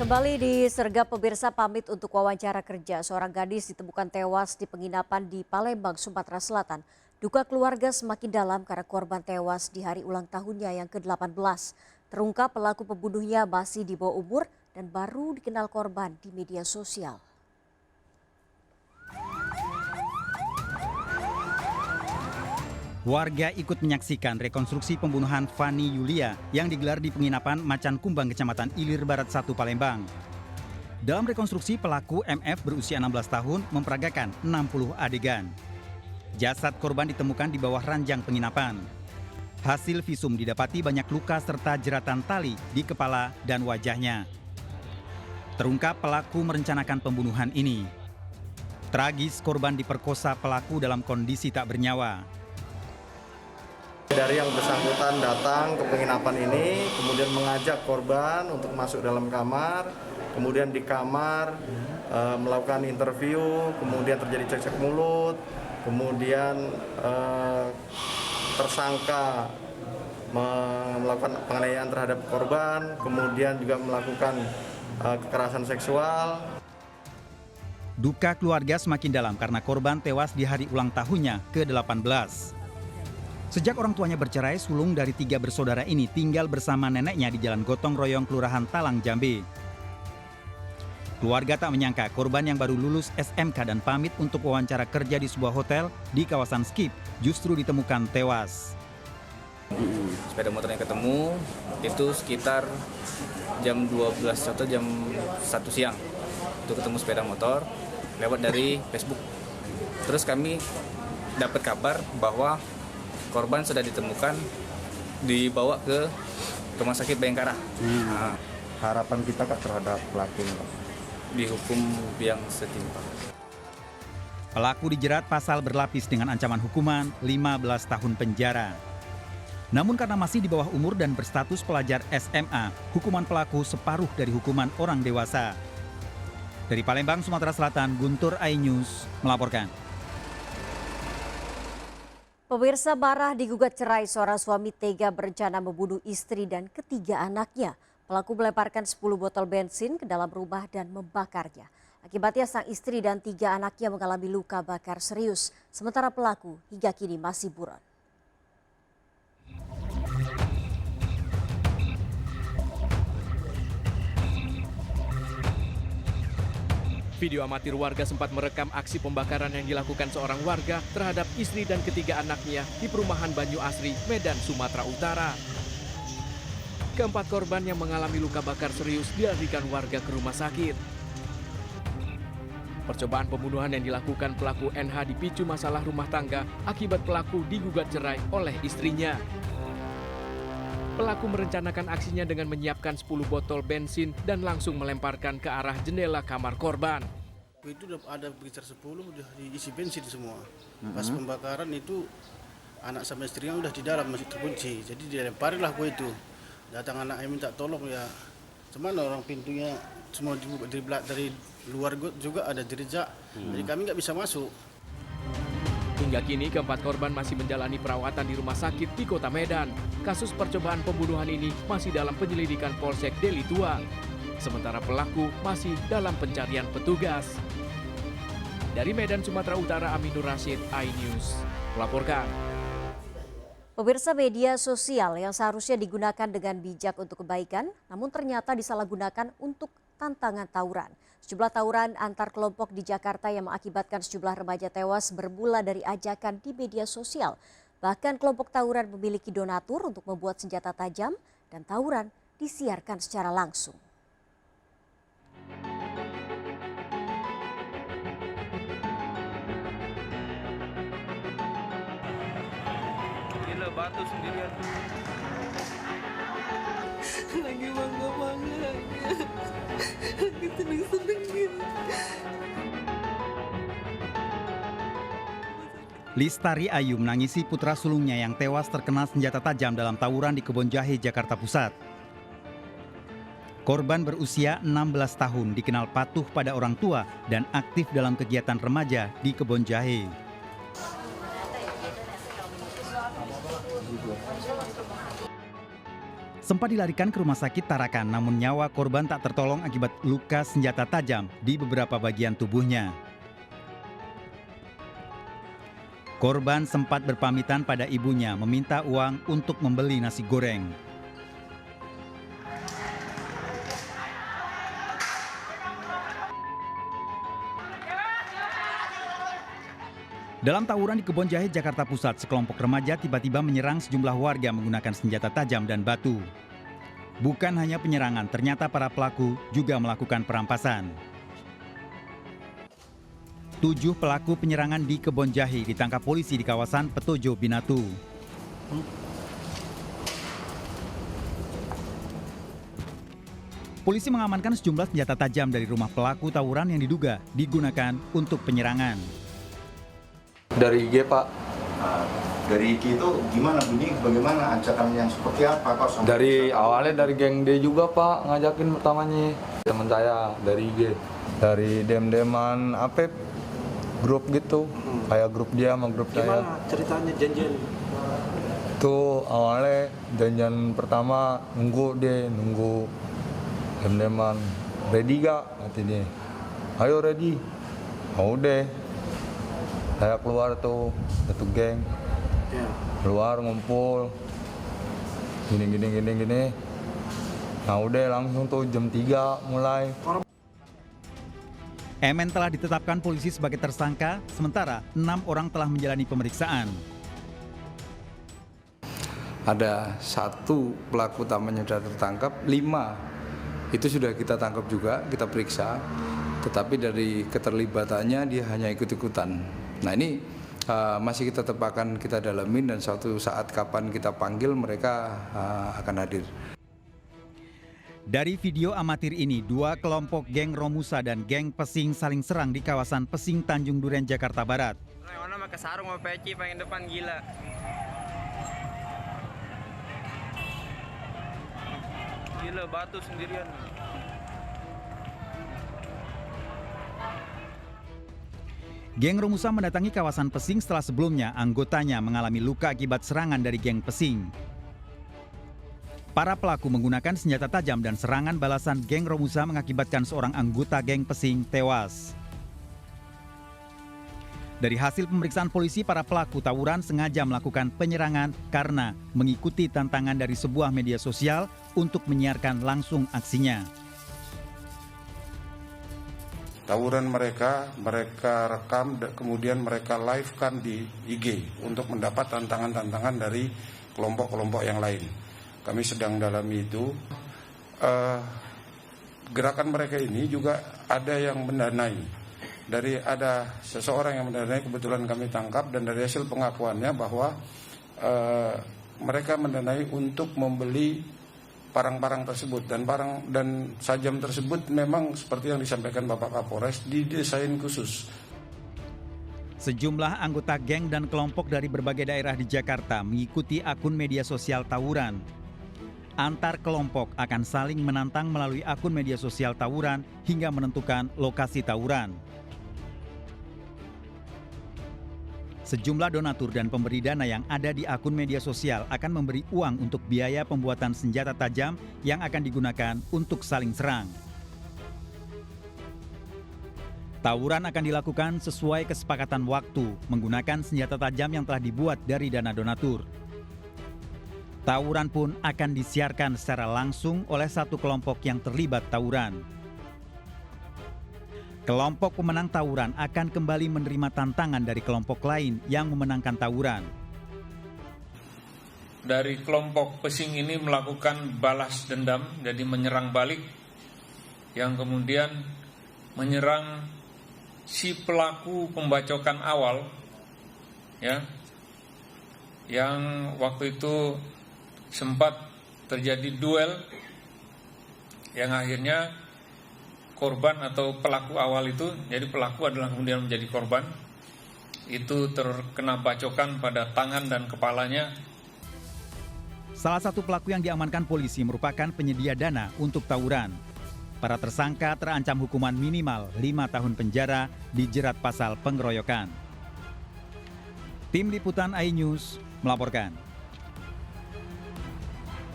Kembali disergap pemirsa pamit untuk wawancara kerja. Seorang gadis ditemukan tewas di penginapan di Palembang, Sumatera Selatan. Duka keluarga semakin dalam karena korban tewas di hari ulang tahunnya yang ke-18. Terungkap pelaku pembunuhnya masih di bawah umur dan baru dikenal korban di media sosial. Warga ikut menyaksikan rekonstruksi pembunuhan Fani Yulia yang digelar di penginapan Macan Kumbang, Kecamatan Ilir Barat 1, Palembang. Dalam rekonstruksi, pelaku MF berusia 16 tahun memperagakan 60 adegan. Jasad korban ditemukan di bawah ranjang penginapan. Hasil visum didapati banyak luka serta jeratan tali di kepala dan wajahnya. Terungkap pelaku merencanakan pembunuhan ini. Tragis, korban diperkosa pelaku dalam kondisi tak bernyawa. Dari yang bersangkutan datang ke penginapan ini, kemudian mengajak korban untuk masuk dalam kamar, kemudian di kamar melakukan interview, kemudian terjadi cekcok mulut, kemudian tersangka melakukan penganiayaan terhadap korban, kemudian juga melakukan kekerasan seksual. Duka keluarga semakin dalam karena korban tewas di hari ulang tahunnya ke-18. Sejak orang tuanya bercerai, sulung dari 3 bersaudara ini tinggal bersama neneknya di Jalan Gotong Royong, Kelurahan Talang, Jambi. Keluarga tak menyangka korban yang baru lulus SMK dan pamit untuk wawancara kerja di sebuah hotel di kawasan Skip justru ditemukan tewas. Sepeda motornya ketemu itu sekitar jam 12 atau jam 1 siang. Itu ketemu sepeda motor lewat dari Facebook. Terus kami dapat kabar bahwa korban sudah ditemukan, dibawa ke Rumah Sakit Bayangkara. Harapan kita terhadap pelaku Dihukum yang setimpal. Pelaku dijerat pasal berlapis dengan ancaman hukuman 15 tahun penjara. Namun karena masih di bawah umur dan berstatus pelajar SMA, hukuman pelaku separuh dari hukuman orang dewasa. Dari Palembang, Sumatera Selatan, Guntur iNews melaporkan. Pemirsa, marah digugat cerai, seorang suami tega berencana membunuh istri dan ketiga anaknya. Pelaku melemparkan 10 botol bensin ke dalam rumah dan membakarnya. Akibatnya sang istri dan 3 anaknya mengalami luka bakar serius. Sementara pelaku hingga kini masih buron. Video amatir warga sempat merekam aksi pembakaran yang dilakukan seorang warga terhadap istri dan ketiga anaknya di perumahan Banyu Asri, Medan, Sumatera Utara. Keempat korban yang mengalami luka bakar serius dilarikan warga ke rumah sakit. Percobaan pembunuhan yang dilakukan pelaku NH dipicu masalah rumah tangga akibat pelaku digugat cerai oleh istrinya. Pelaku merencanakan aksinya dengan menyiapkan 10 botol bensin dan langsung melemparkan ke arah jendela kamar korban. Itu udah ada sekitar 10, udah diisi bensin semua. Pas pembakaran itu anak sama istrinya udah di dalam masih terkunci. Jadi dia lemparin lah kue itu. Datang anaknya minta tolong ya. Cuman orang pintunya semua dibuka dari luar juga ada jejak. Jadi kami nggak bisa masuk. Hingga kini keempat korban masih menjalani perawatan di rumah sakit di Kota Medan. Kasus percobaan pembunuhan ini masih dalam penyelidikan Polsek Deli Tua. Sementara pelaku masih dalam pencarian petugas. Dari Medan, Sumatera Utara, Aminur Rashid, iNews melaporkan. Pemirsa, media sosial yang seharusnya digunakan dengan bijak untuk kebaikan, namun ternyata disalahgunakan untuk tantangan tawuran. Sejumlah tawuran antar kelompok di Jakarta yang mengakibatkan sejumlah remaja tewas bermula dari ajakan di media sosial. Bahkan kelompok tawuran memiliki donatur untuk membuat senjata tajam dan tawuran disiarkan secara langsung. Gila, batu sendirian. Lagi bangga-bangga, lagi seneng-seneng gitu. Listari Ayu menangisi putra sulungnya yang tewas terkena senjata tajam dalam tawuran di Kebon Jahe, Jakarta Pusat. Korban berusia 16 tahun, dikenal patuh pada orang tua dan aktif dalam kegiatan remaja di Kebon Jahe. sempat dilarikan ke rumah sakit Tarakan, namun nyawa korban tak tertolong akibat luka senjata tajam di beberapa bagian tubuhnya. Korban sempat berpamitan pada ibunya meminta uang untuk membeli nasi goreng. Dalam tawuran di Kebonjahit, Jakarta Pusat, sekelompok remaja tiba-tiba menyerang sejumlah warga menggunakan senjata tajam dan batu. Bukan hanya penyerangan, ternyata para pelaku juga melakukan perampasan. 7 pelaku penyerangan di Kebonjahit ditangkap polisi di kawasan Petojo, Binatu. Polisi mengamankan sejumlah senjata tajam dari rumah pelaku tawuran yang diduga digunakan untuk penyerangan. Dari IG, Pak. Dari IG itu gimana bunyi, bagaimana ajakan yang seperti apa? Kok Dari awalnya dari geng D juga, Pak, ngajakin pertamanya. Teman saya dari IG. Dari dem-deman apa grup gitu, kayak grup dia sama grup saya. Gimana ceritanya janjian? Itu awalnya janjian pertama nunggu dem-deman. Ready gak? Nanti dia. Ayo ready. Oh udah. Saya keluar tuh, satu geng. Keluar ngumpul. Gini. Nah udah langsung tuh jam 3 mulai. MN telah ditetapkan polisi sebagai tersangka, sementara 6 orang telah menjalani pemeriksaan. Ada 1 pelaku utamanya sudah tertangkap, 5 itu sudah kita tangkap juga, kita periksa. Tetapi dari keterlibatannya dia hanya ikut-ikutan. Nah ini masih kita tetapkan, kita dalamin, dan suatu saat kapan kita panggil mereka akan hadir. Dari video amatir ini, 2 kelompok geng Romusa dan geng Pesing saling serang di kawasan Pesing, Tanjung Duren, Jakarta Barat. Yang mana pakai sarung sama peci pengen depan gila. Gila batu sendirian. Geng Romusa mendatangi kawasan Pesing setelah sebelumnya anggotanya mengalami luka akibat serangan dari geng Pesing. Para pelaku menggunakan senjata tajam dan serangan balasan geng Romusa mengakibatkan seorang anggota geng Pesing tewas. Dari hasil pemeriksaan polisi, para pelaku tawuran sengaja melakukan penyerangan karena mengikuti tantangan dari sebuah media sosial untuk menyiarkan langsung aksinya. Tawuran mereka rekam, kemudian mereka live-kan di IG untuk mendapat tantangan-tantangan dari kelompok-kelompok yang lain. Kami sedang dalami itu. Gerakan mereka ini juga ada yang mendanai. Ada seseorang yang mendanai, kebetulan kami tangkap, dan dari hasil pengakuannya bahwa mereka mendanai untuk membeli parang-parang tersebut, dan sajam tersebut memang seperti yang disampaikan Bapak Kapolres didesain khusus. Sejumlah anggota geng dan kelompok dari berbagai daerah di Jakarta mengikuti akun media sosial tawuran. Antar kelompok akan saling menantang melalui akun media sosial tawuran hingga menentukan lokasi tawuran. Sejumlah donatur dan pemberi dana yang ada di akun media sosial akan memberi uang untuk biaya pembuatan senjata tajam yang akan digunakan untuk saling serang. Tawuran akan dilakukan sesuai kesepakatan waktu menggunakan senjata tajam yang telah dibuat dari dana donatur. Tawuran pun akan disiarkan secara langsung oleh satu kelompok yang terlibat tawuran. Kelompok pemenang tawuran akan kembali menerima tantangan dari kelompok lain yang memenangkan tawuran. Dari kelompok Pesing ini melakukan balas dendam, jadi menyerang balik, yang kemudian menyerang si pelaku pembacokan awal, ya, yang waktu itu sempat terjadi duel yang akhirnya korban atau pelaku awal itu, jadi pelaku adalah kemudian menjadi korban, itu terkena bacokan pada tangan dan kepalanya. Salah satu pelaku yang diamankan polisi merupakan penyedia dana untuk tawuran. Para tersangka terancam hukuman minimal 5 tahun penjara dijerat pasal pengeroyokan. Tim Liputan iNews melaporkan.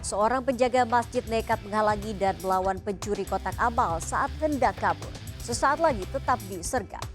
Seorang penjaga masjid nekat menghalangi dan melawan pencuri kotak amal saat hendak kabur. Sesaat lagi tetap disergap.